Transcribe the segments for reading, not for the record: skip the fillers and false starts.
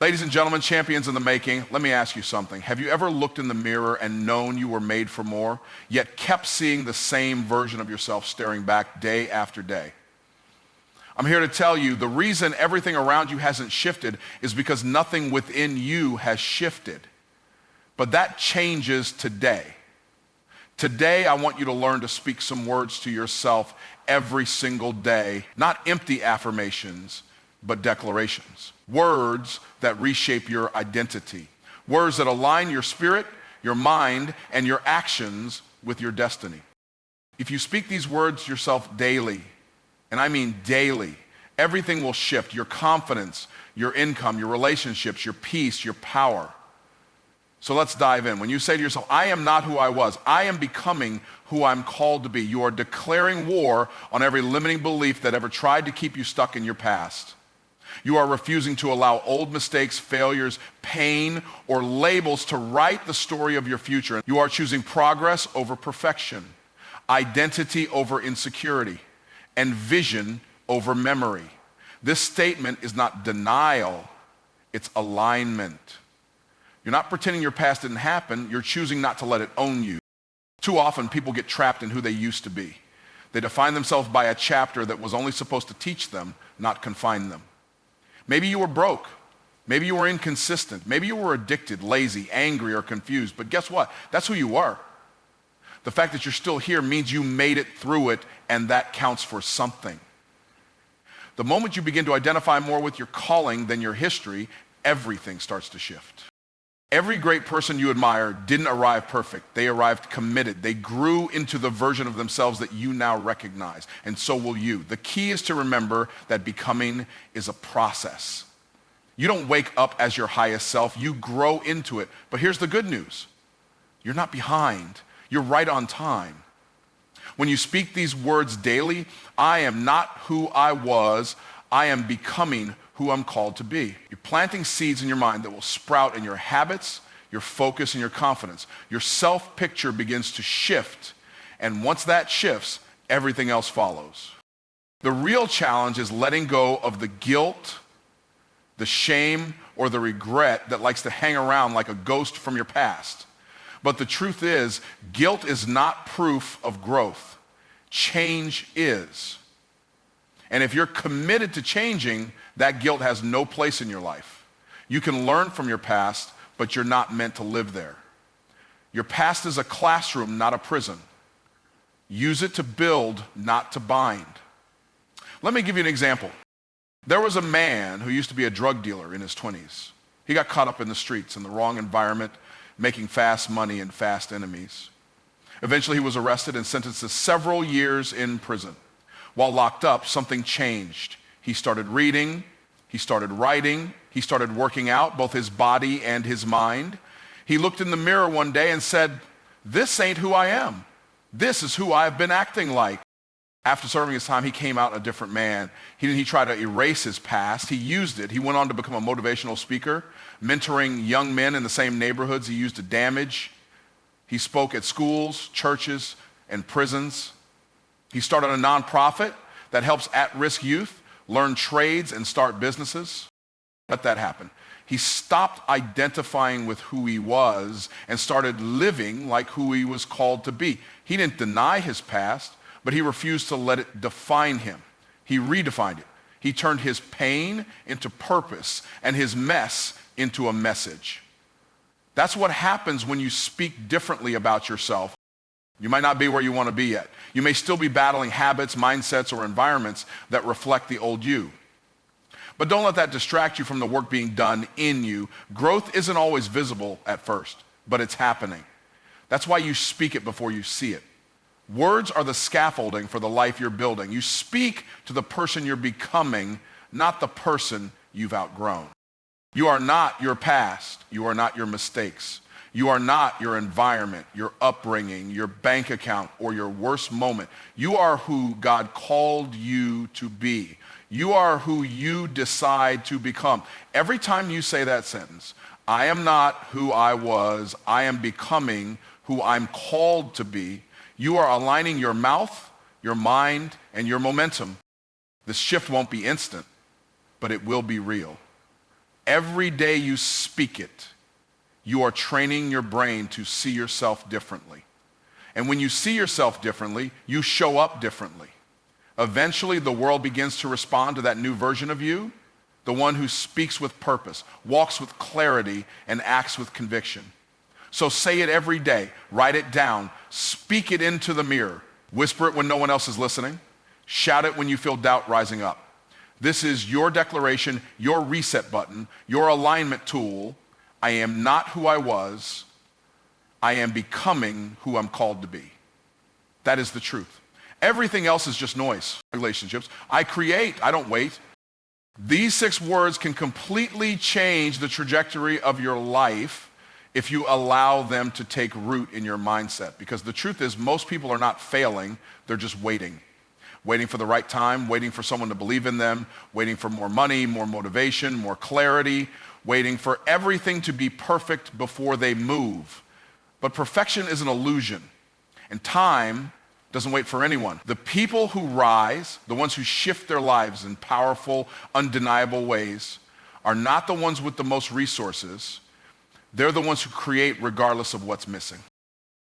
Ladies and gentlemen, champions in the making, let me ask you something. Have you ever looked in the mirror and known you were made for more, yet kept seeing the same version of yourself staring back day after day? I'm here to tell you the reason everything around you hasn't shifted is because nothing within you has shifted. But that changes today. Today, I want you to learn to speak some words to yourself every single day, not empty affirmations, but declarations. Words that reshape your identity. Words that align your spirit, your mind, and your actions with your destiny. If you speak these words to yourself daily, and I mean daily, everything will shift. Your confidence, your income, your relationships, your peace, your power. So let's dive in. When you say to yourself, I am not who I was, I am becoming who I'm called to be. You are declaring war on every limiting belief that ever tried to keep you stuck in your past. You are refusing to allow old mistakes, failures, pain, or labels to write the story of your future. You are choosing progress over perfection, identity over insecurity, and vision over memory. This statement is not denial, it's alignment. You're not pretending your past didn't happen, you're choosing not to let it own you. Too often people get trapped in who they used to be. They define themselves by a chapter that was only supposed to teach them, not confine them. Maybe you were broke. Maybe you were inconsistent. Maybe you were addicted, lazy, angry, or confused. But guess what? That's who you are. The fact that you're still here means you made it through it, and that counts for something. The moment you begin to identify more with your calling than your history, everything starts to shift. Every great person you admire didn't arrive perfect. They arrived committed. They grew into the version of themselves that you now recognize, and so will you. The key is to remember that becoming is a process. You don't wake up as your highest self. You grow into it. But here's the good news. You're not behind. You're right on time. When you speak these words daily, I am not who I was. I am becoming who I'm called to be. You're planting seeds in your mind that will sprout in your habits, your focus, and your confidence. Your self-picture begins to shift, and once that shifts, everything else follows. The real challenge is letting go of the guilt, the shame, or the regret that likes to hang around like a ghost from your past. But the truth is, guilt is not proof of growth. Change is. And if you're committed to changing, that guilt has no place in your life. You can learn from your past, but you're not meant to live there. Your past is a classroom, not a prison. Use it to build, not to bind. Let me give you an example. There was a man who used to be a drug dealer in his 20s. He got caught up in the streets, in the wrong environment, making fast money and fast enemies. Eventually, he was arrested and sentenced to several years in prison. While locked up, something changed. He started reading, he started writing, he started working out, both his body and his mind. He looked in the mirror one day and said, "This ain't who I am. This is who I've been acting like." After serving his time, he came out a different man. He tried to erase his past. He used it. He went on to become a motivational speaker, mentoring young men in the same neighborhoods he used to damage. He spoke at schools, churches, and prisons. He started a nonprofit that helps at-risk youth learn trades and start businesses. Let that happen. He stopped identifying with who he was and started living like who he was called to be. He didn't deny his past, but he refused to let it define him. He redefined it. He turned his pain into purpose and his mess into a message. That's what happens when you speak differently about yourself. You might not be where you want to be yet. You may still be battling habits, mindsets, or environments that reflect the old you. But don't let that distract you from the work being done in you. Growth isn't always visible at first, but it's happening. That's why you speak it before you see it. Words are the scaffolding for the life you're building. You speak to the person you're becoming, not the person you've outgrown. You are not your past. You are not your mistakes. You are not your environment, your upbringing, your bank account, or your worst moment. You are who God called you to be. You are who you decide to become. Every time you say that sentence, I am not who I was, I am becoming who I'm called to be, you are aligning your mouth, your mind, and your momentum. This shift won't be instant, but it will be real. Every day you speak it, you are training your brain to see yourself differently. And when you see yourself differently, you show up differently. Eventually, the world begins to respond to that new version of you, the one who speaks with purpose, walks with clarity, and acts with conviction. So say it every day, write it down, speak it into the mirror, whisper it when no one else is listening, shout it when you feel doubt rising up. This is your declaration, your reset button, your alignment tool. I am not who I was. I am becoming who I'm called to be. That is the truth. Everything else is just noise. Relationships. I create, I don't wait. These 6 words can completely change the trajectory of your life if you allow them to take root in your mindset. Because the truth is, most people are not failing, they're just waiting. Waiting for the right time, waiting for someone to believe in them, waiting for more money, more motivation, more clarity, waiting for everything to be perfect before they move. But perfection is an illusion, and time doesn't wait for anyone. The people who rise, the ones who shift their lives in powerful, undeniable ways, are not the ones with the most resources. They're the ones who create regardless of what's missing.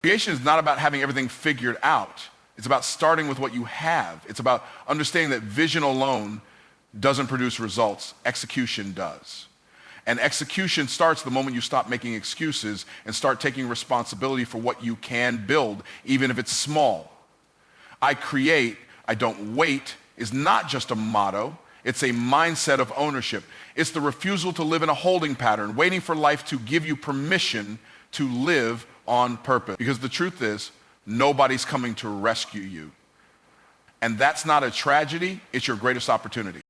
Creation is not about having everything figured out. It's about starting with what you have. It's about understanding that vision alone doesn't produce results. Execution does. And execution starts the moment you stop making excuses and start taking responsibility for what you can build, even if it's small. I create, I don't wait is not just a motto. It's a mindset of ownership. It's the refusal to live in a holding pattern, waiting for life to give you permission to live on purpose. Because the truth is, nobody's coming to rescue you. And that's not a tragedy, it's your greatest opportunity.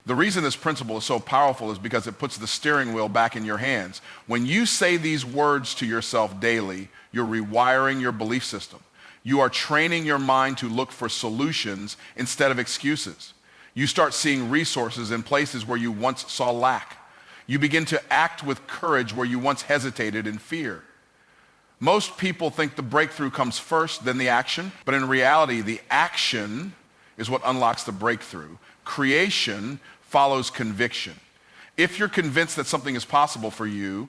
The reason this principle is so powerful is because it puts the steering wheel back in your hands. When you say these words to yourself daily, you're rewiring your belief system. You are training your mind to look for solutions instead of excuses. You start seeing resources in places where you once saw lack. You begin to act with courage where you once hesitated in fear. Most people think the breakthrough comes first, then the action, but in reality, the action is what unlocks the breakthrough. Creation follows conviction. If you're convinced that something is possible for you,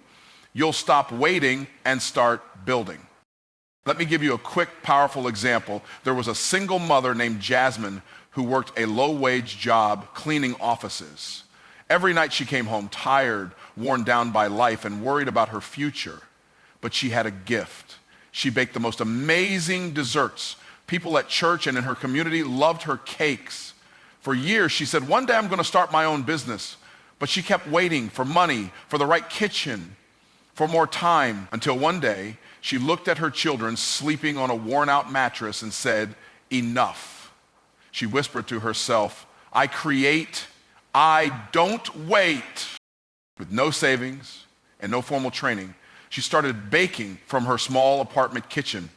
you'll stop waiting and start building. Let me give you a quick, powerful example. There was a single mother named Jasmine who worked a low-wage job cleaning offices. Every night she came home tired, worn down by life, and worried about her future. But she had a gift. She baked the most amazing desserts. People at church and in her community loved her cakes. For years, she said, one day I'm going to start my own business. But she kept waiting for money, for the right kitchen, for more time, until one day she looked at her children sleeping on a worn-out mattress and said, enough. She whispered to herself, I create, I don't wait. With no savings and no formal training, she started baking from her small apartment kitchen.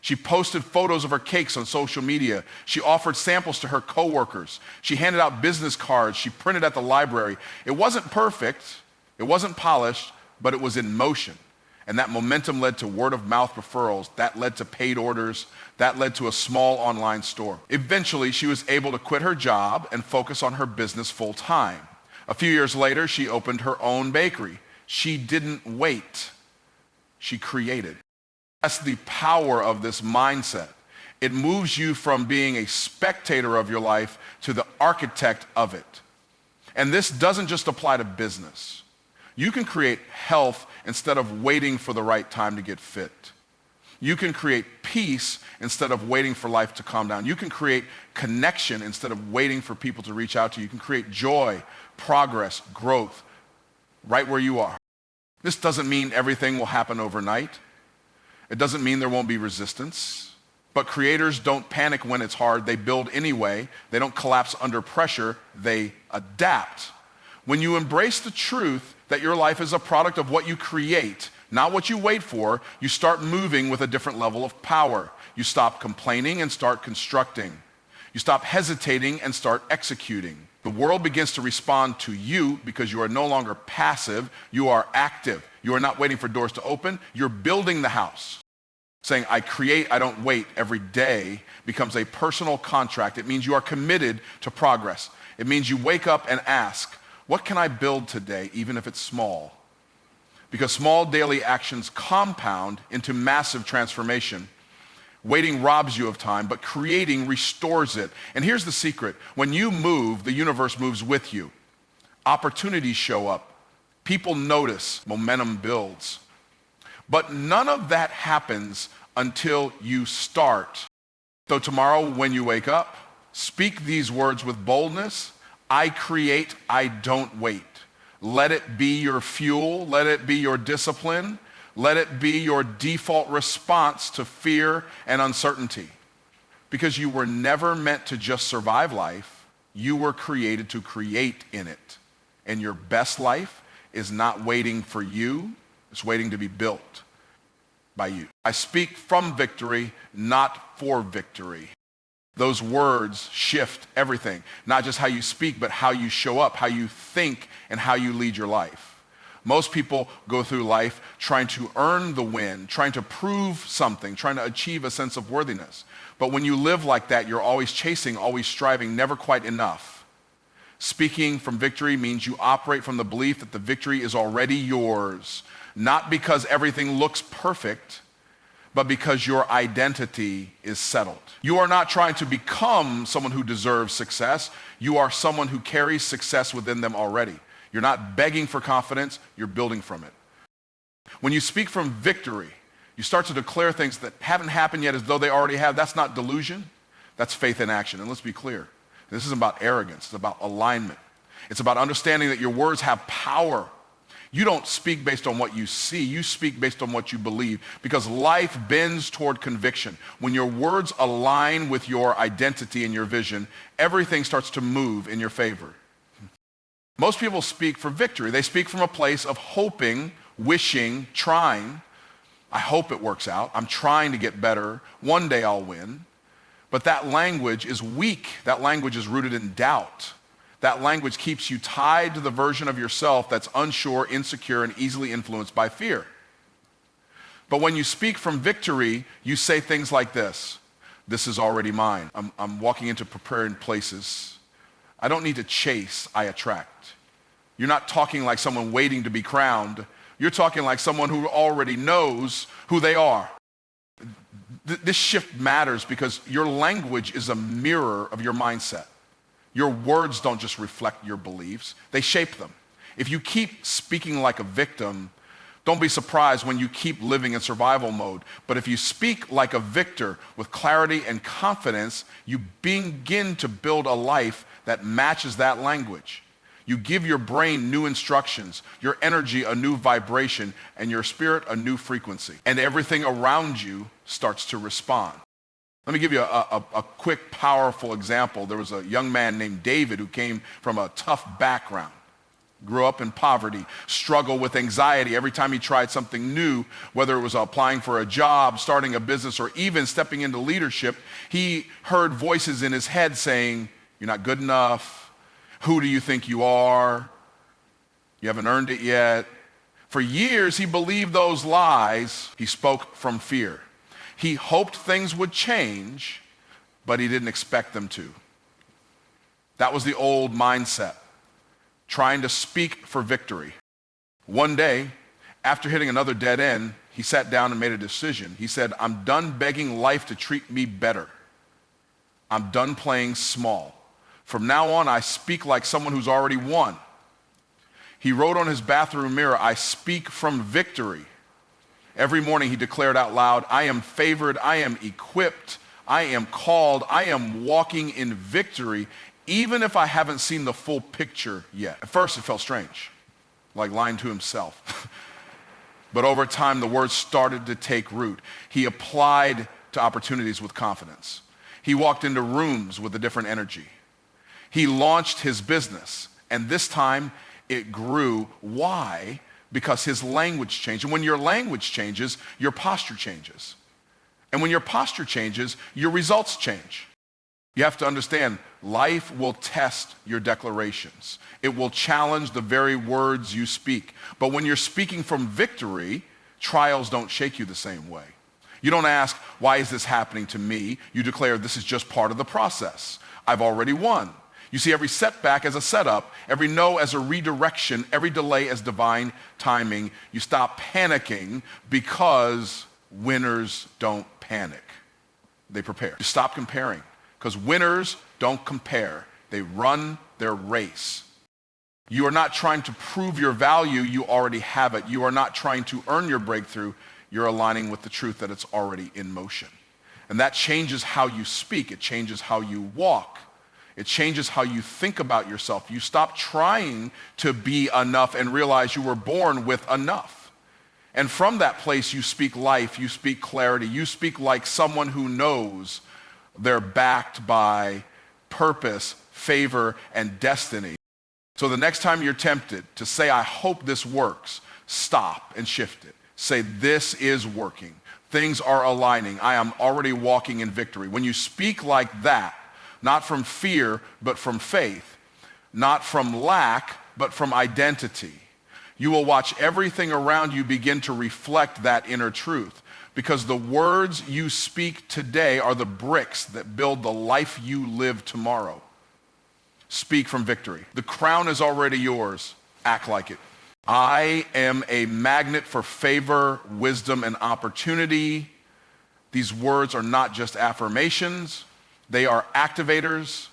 She posted photos of her cakes on social media. She offered samples to her coworkers. She handed out business cards. She printed at the library. It wasn't perfect. It wasn't polished, but it was in motion. And that momentum led to word-of-mouth referrals. That led to paid orders. That led to a small online store. Eventually, she was able to quit her job and focus on her business full-time. A few years later, she opened her own bakery. She didn't wait. She created. That's the power of this mindset. It moves you from being a spectator of your life to the architect of it. And this doesn't just apply to business. You can create health instead of waiting for the right time to get fit. You can create peace instead of waiting for life to calm down. You can create connection instead of waiting for people to reach out to you. You can create joy, progress, growth right where you are. This doesn't mean everything will happen overnight. It doesn't mean there won't be resistance. But creators don't panic when it's hard. They build anyway. They don't collapse under pressure. They adapt. When you embrace the truth that your life is a product of what you create, not what you wait for, you start moving with a different level of power. You stop complaining and start constructing. You stop hesitating and start executing. The world begins to respond to you because you are no longer passive, you are active. You are not waiting for doors to open, you're building the house. Saying, I create, I don't wait every day becomes a personal contract. It means you are committed to progress. It means you wake up and ask, What can I build today, even if it's small? Because small daily actions compound into massive transformation. Waiting robs you of time, but creating restores it. And here's the secret. When you move, the universe moves with you. Opportunities show up. People notice. Momentum builds. But none of that happens until you start. So tomorrow when you wake up, speak these words with boldness. I create, I don't wait. Let it be your fuel. Let it be your discipline. Let it be your default response to fear and uncertainty. Because you were never meant to just survive life. You were created to create in it. And your best life is not waiting for you. It's waiting to be built by you. I speak from victory, not for victory. Those words shift everything. Not just how you speak, but how you show up, how you think, and how you lead your life. Most people go through life trying to earn the win, trying to prove something, trying to achieve a sense of worthiness. But when you live like that, you're always chasing, always striving, never quite enough. Speaking from victory means you operate from the belief that the victory is already yours, not because everything looks perfect, but because your identity is settled. You are not trying to become someone who deserves success. You are someone who carries success within them already. You're not begging for confidence, you're building from it. When you speak from victory, you start to declare things that haven't happened yet as though they already have. That's not delusion, that's faith in action. And let's be clear, this isn't about arrogance, it's about alignment. It's about understanding that your words have power. You don't speak based on what you see, you speak based on what you believe, because life bends toward conviction. When your words align with your identity and your vision, everything starts to move in your favor. Most people speak for victory. They speak from a place of hoping, wishing, trying. I hope it works out. I'm trying to get better. One day I'll win. But that language is weak. That language is rooted in doubt. That language keeps you tied to the version of yourself that's unsure, insecure, and easily influenced by fear. But when you speak from victory, you say things like this. This is already mine. I'm walking into prepared places. I don't need to chase, I attract. You're not talking like someone waiting to be crowned. You're talking like someone who already knows who they are. This shift matters because your language is a mirror of your mindset. Your words don't just reflect your beliefs, they shape them. If you keep speaking like a victim, don't be surprised when you keep living in survival mode. But if you speak like a victor with clarity and confidence, you begin to build a life that matches that language. You give your brain new instructions, your energy a new vibration, and your spirit a new frequency. And everything around you starts to respond. Let me give you a quick, powerful example. There was a young man named David who came from a tough background. Grew up in poverty, struggled with anxiety every time he tried something new, whether it was applying for a job, starting a business, or even stepping into leadership. He heard voices in his head saying, "You're not good enough. Who do you think you are? You haven't earned it yet." For years, he believed those lies. He spoke from fear. He hoped things would change, but he didn't expect them to. That was the old mindset, trying to speak for victory. One day, after hitting another dead end, he sat down and made a decision. He said, "I'm done begging life to treat me better. I'm done playing small. From now on, I speak like someone who's already won." He wrote on his bathroom mirror, "I speak from victory." Every morning he declared out loud, "I am favored, I am equipped, I am called, I am walking in victory, even if I haven't seen the full picture yet." At first it felt strange, like lying to himself. But over time the words started to take root. He applied to opportunities with confidence. He walked into rooms with a different energy. He launched his business, and this time it grew. Why? Because his language changed. And when your language changes, your posture changes. And when your posture changes, your results change. You have to understand, life will test your declarations. It will challenge the very words you speak. But when you're speaking from victory, trials don't shake you the same way. You don't ask, "Why is this happening to me?" You declare, "This is just part of the process. I've already won." You see every setback as a setup, every no as a redirection, every delay as divine timing. You stop panicking because winners don't panic. They prepare. You stop comparing because winners don't compare. They run their race. You are not trying to prove your value, you already have it. You are not trying to earn your breakthrough, you're aligning with the truth that it's already in motion. And that changes how you speak, it changes how you walk. It changes how you think about yourself. You stop trying to be enough and realize you were born with enough. And from that place, you speak life, you speak clarity, you speak like someone who knows they're backed by purpose, favor, and destiny. So the next time you're tempted to say, I hope this works, stop and shift it. Say, this is working. Things are aligning. I am already walking in victory. When you speak like that, not from fear, but from faith, not from lack, but from identity, you will watch everything around you begin to reflect that inner truth, because the words you speak today are the bricks that build the life you live tomorrow. Speak from victory. The crown is already yours. Act like it. I am a magnet for favor, wisdom, and opportunity. These words are not just affirmations. They are activators.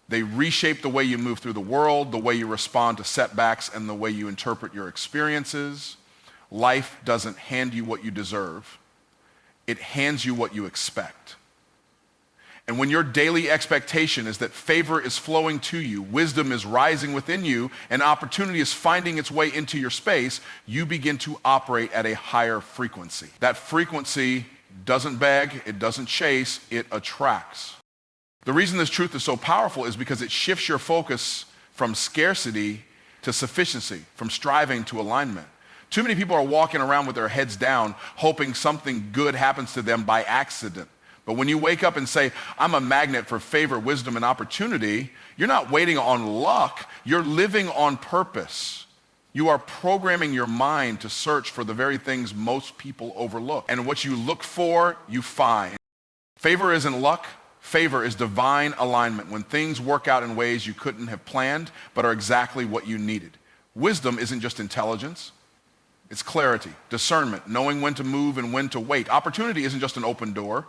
They reshape the way you move through the world, the way you respond to setbacks, and the way you interpret your experiences. Life doesn't hand you what you deserve. It hands you what you expect. And when your daily expectation is that favor is flowing to you, wisdom is rising within you, and opportunity is finding its way into your space, you begin to operate at a higher frequency. That frequency doesn't beg, it doesn't chase, it attracts. The reason this truth is so powerful is because it shifts your focus from scarcity to sufficiency, from striving to alignment. Too many people are walking around with their heads down, hoping something good happens to them by accident. But when you wake up and say, I'm a magnet for favor, wisdom, and opportunity, you're not waiting on luck, you're living on purpose. You are programming your mind to search for the very things most people overlook. And what you look for, you find. Favor isn't luck, favor is divine alignment, when things work out in ways you couldn't have planned, but are exactly what you needed. Wisdom isn't just intelligence, it's clarity, discernment, knowing when to move and when to wait. Opportunity isn't just an open door.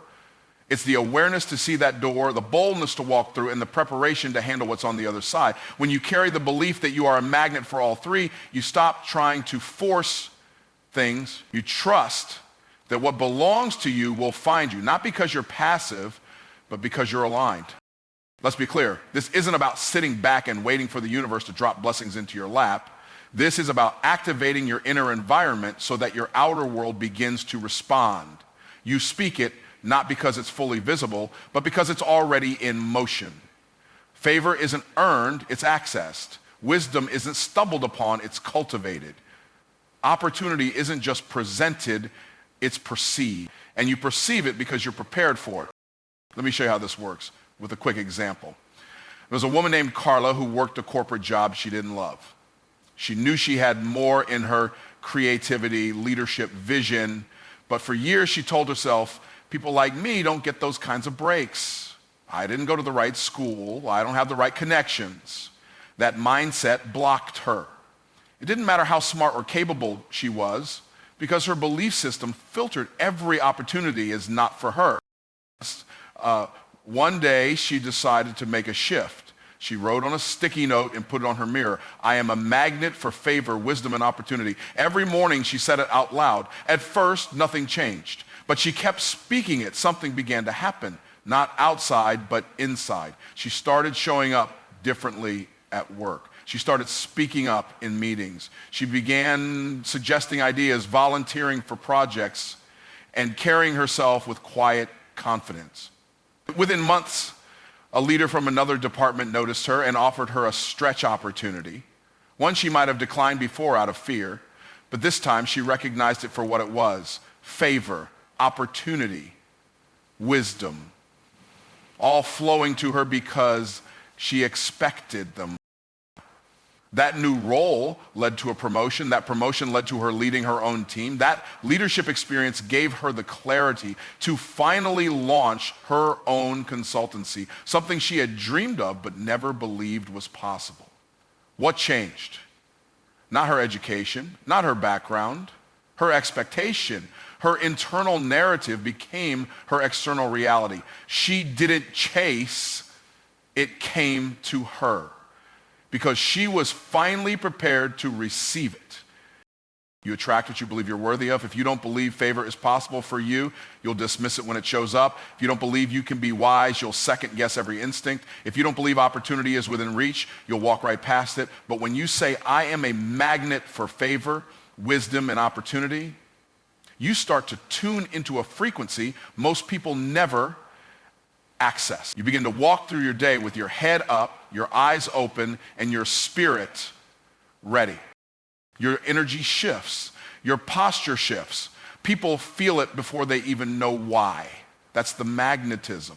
It's the awareness to see that door, the boldness to walk through, and the preparation to handle what's on the other side. When you carry the belief that you are a magnet for all three, you stop trying to force things. You trust that what belongs to you will find you, not because you're passive, but because you're aligned. Let's be clear. This isn't about sitting back and waiting for the universe to drop blessings into your lap. This is about activating your inner environment so that your outer world begins to respond. You speak it, not because it's fully visible, but because it's already in motion. Favor isn't earned, it's accessed. Wisdom isn't stumbled upon, it's cultivated. Opportunity isn't just presented, it's perceived. And you perceive it because you're prepared for it. Let me show you how this works with a quick example. There was a woman named Carla who worked a corporate job she didn't love. She knew she had more in her creativity, leadership, vision, but for years she told herself, people like me don't get those kinds of breaks. I didn't go to the right school. I don't have the right connections. That mindset blocked her. It didn't matter how smart or capable she was, because her belief system filtered every opportunity as not for her. One day she decided to make a shift. She wrote on a sticky note and put it on her mirror, I am a magnet for favor, wisdom, and opportunity. Every morning she said it out loud. At first, nothing changed. But she kept speaking it. Something began to happen, not outside, but inside. She started showing up differently at work. She started speaking up in meetings. She began suggesting ideas, volunteering for projects, and carrying herself with quiet confidence. Within months, a leader from another department noticed her and offered her a stretch opportunity. One she might have declined before out of fear, but this time she recognized it for what it was: favor, opportunity, wisdom, all flowing to her because she expected them. That new role led to a promotion. That promotion led to her leading her own team. That leadership experience gave her the clarity to finally launch her own consultancy, something she had dreamed of but never believed was possible. What changed? Not her education, not her background, her expectation. Her internal narrative became her external reality. She didn't chase, it came to her, because she was finally prepared to receive it. You attract what you believe you're worthy of. If you don't believe favor is possible for you, you'll dismiss it when it shows up. If you don't believe you can be wise, you'll second guess every instinct. If you don't believe opportunity is within reach, you'll walk right past it. But when you say, I am a magnet for favor, wisdom, and opportunity, you start to tune into a frequency most people never access. You begin to walk through your day with your head up, your eyes open, and your spirit ready. Your energy shifts. Your posture shifts. People feel it before they even know why. That's the magnetism.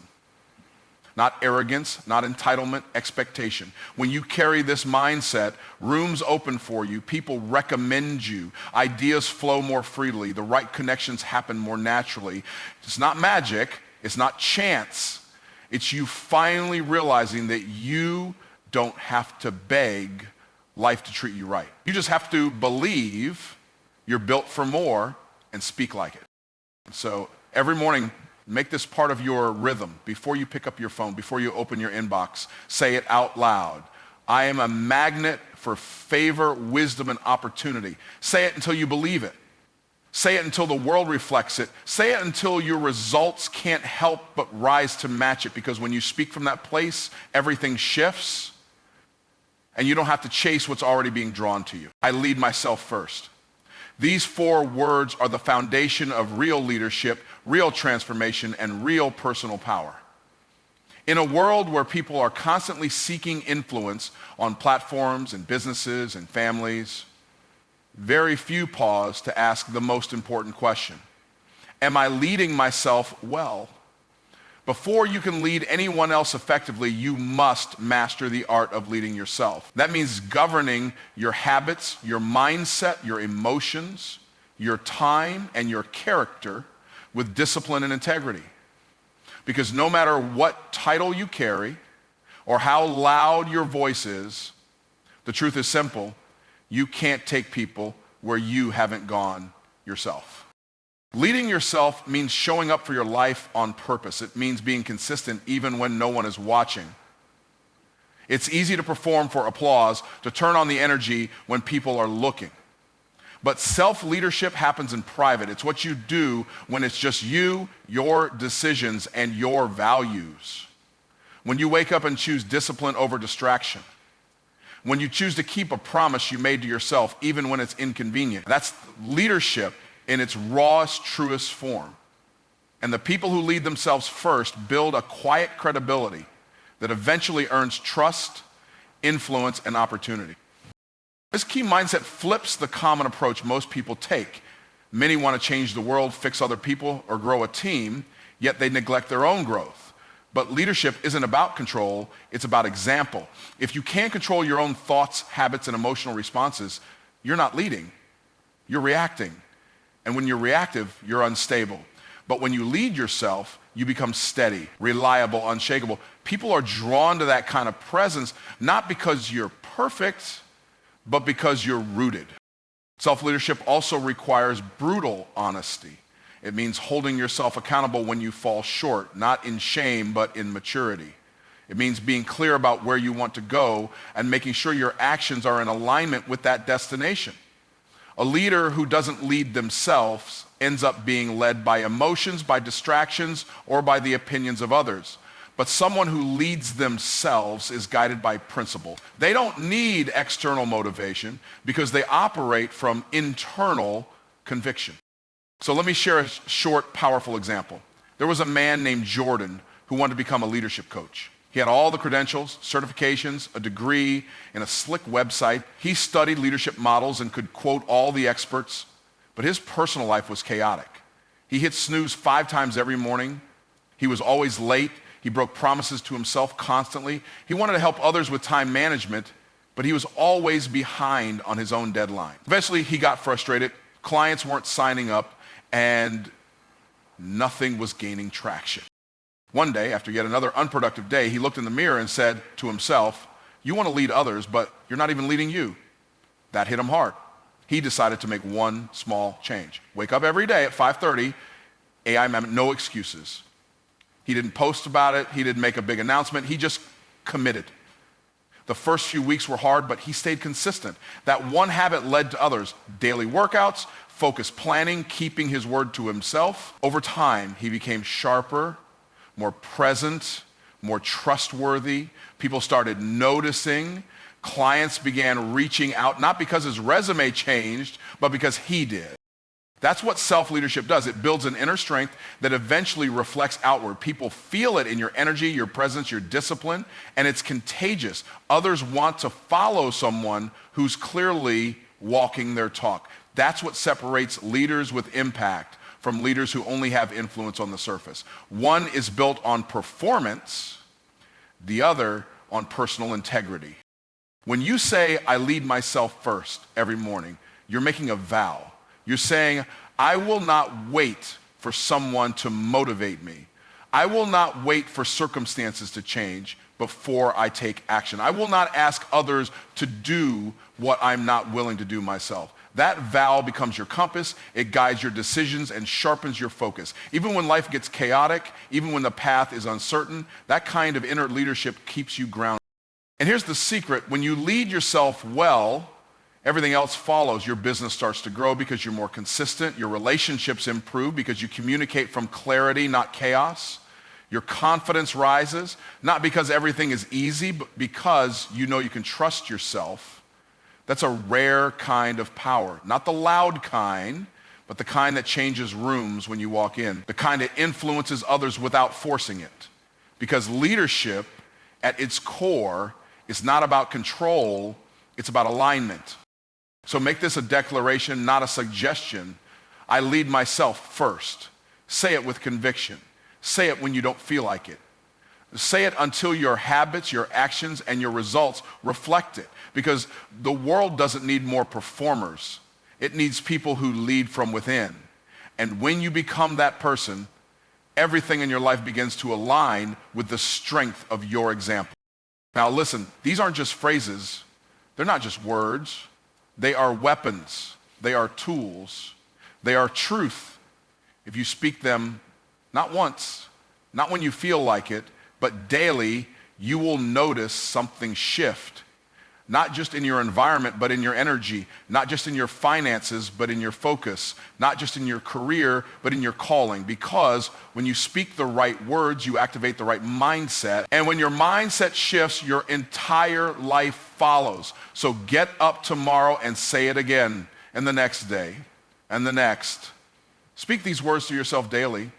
Not arrogance, not entitlement, expectation. When you carry this mindset, rooms open for you, people recommend you, ideas flow more freely, the right connections happen more naturally. It's not magic, it's not chance. It's you finally realizing that you don't have to beg life to treat you right. You just have to believe you're built for more and speak like it. So every morning, make this part of your rhythm. Before you pick up your phone, before you open your inbox, say it out loud. I am a magnet for favor, wisdom, and opportunity. Say it until you believe it. Say it until the world reflects it. Say it until your results can't help but rise to match it, because when you speak from that place, everything shifts and you don't have to chase what's already being drawn to you. I lead myself first. These 4 words are the foundation of real leadership, real transformation, and real personal power. In a world where people are constantly seeking influence on platforms and businesses and families, very few pause to ask the most important question. Am I leading myself well? Before you can lead anyone else effectively, you must master the art of leading yourself. That means governing your habits, your mindset, your emotions, your time, and your character with discipline and integrity. Because no matter what title you carry or how loud your voice is, the truth is simple. You can't take people where you haven't gone yourself. Leading yourself means showing up for your life on purpose. It means being consistent even when no one is watching. It's easy to perform for applause, to turn on the energy when people are looking. But self-leadership happens in private. It's what you do when it's just you, your decisions, and your values. When you wake up and choose discipline over distraction. When you choose to keep a promise you made to yourself, even when it's inconvenient. That's leadership in its rawest, truest form. And the people who lead themselves first build a quiet credibility that eventually earns trust, influence, and opportunity. This key mindset flips the common approach most people take. Many want to change the world, fix other people, or grow a team, yet they neglect their own growth. But leadership isn't about control, it's about example. If you can't control your own thoughts, habits, and emotional responses, you're not leading, you're reacting. And when you're reactive, you're unstable. But when you lead yourself, you become steady, reliable, unshakable. People are drawn to that kind of presence, not because you're perfect, but because you're rooted. Self-leadership also requires brutal honesty. It means holding yourself accountable when you fall short, not in shame, but in maturity. It means being clear about where you want to go and making sure your actions are in alignment with that destination. A leader who doesn't lead themselves ends up being led by emotions, by distractions, or by the opinions of others. But someone who leads themselves is guided by principle. They don't need external motivation because they operate from internal conviction. So let me share a short, powerful example. There was a man named Jordan who wanted to become a leadership coach. He had all the credentials, certifications, a degree, and a slick website. He studied leadership models and could quote all the experts, but his personal life was chaotic. He hit snooze 5 times every morning. He was always late. He broke promises to himself constantly. He wanted to help others with time management, but he was always behind on his own deadline. Eventually, he got frustrated. Clients weren't signing up, and nothing was gaining traction. One day, after yet another unproductive day, he looked in the mirror and said to himself, "You want to lead others, but you're not even leading you." That hit him hard. He decided to make one small change. Wake up every day at 5:30, AI meant no excuses. He didn't post about it. He didn't make a big announcement. He just committed. The first few weeks were hard, but he stayed consistent. That one habit led to others: daily workouts, focused planning, keeping his word to himself. Over time, he became sharper, more present, more trustworthy. People started noticing. Clients began reaching out, not because his resume changed, but because he did. That's what self-leadership does. It builds an inner strength that eventually reflects outward. People feel it in your energy, your presence, your discipline, and it's contagious. Others want to follow someone who's clearly walking their talk. That's what separates leaders with impact from leaders who only have influence on the surface. One is built on performance, the other on personal integrity. When you say, "I lead myself first" every morning, you're making a vow. You're saying, "I will not wait for someone to motivate me. I will not wait for circumstances to change before I take action. I will not ask others to do what I'm not willing to do myself." That vow becomes your compass. It guides your decisions and sharpens your focus. Even when life gets chaotic, even when the path is uncertain, that kind of inner leadership keeps you grounded. And here's the secret: when you lead yourself well, everything else follows. Your business starts to grow because you're more consistent. Your relationships improve because you communicate from clarity, not chaos. Your confidence rises, not because everything is easy, but because you know you can trust yourself. That's a rare kind of power. Not the loud kind, but the kind that changes rooms when you walk in. The kind that influences others without forcing it. Because leadership, at its core, is not about control, it's about alignment. So make this a declaration, not a suggestion. I lead myself first. Say it with conviction. Say it when you don't feel like it. Say it until your habits, your actions, and your results reflect it. Because the world doesn't need more performers. It needs people who lead from within. And when you become that person, everything in your life begins to align with the strength of your example. Now listen, these aren't just phrases. They're not just words. They are weapons. They are tools. They are truth. If you speak them not once, not when you feel like it, but daily, you will notice something shift. Not just in your environment, but in your energy. Not just in your finances, but in your focus. Not just in your career, but in your calling. Because when you speak the right words, you activate the right mindset. And when your mindset shifts, your entire life follows. So get up tomorrow and say it again, and the next day, and the next. Speak these words to yourself daily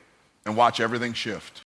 and watch everything shift.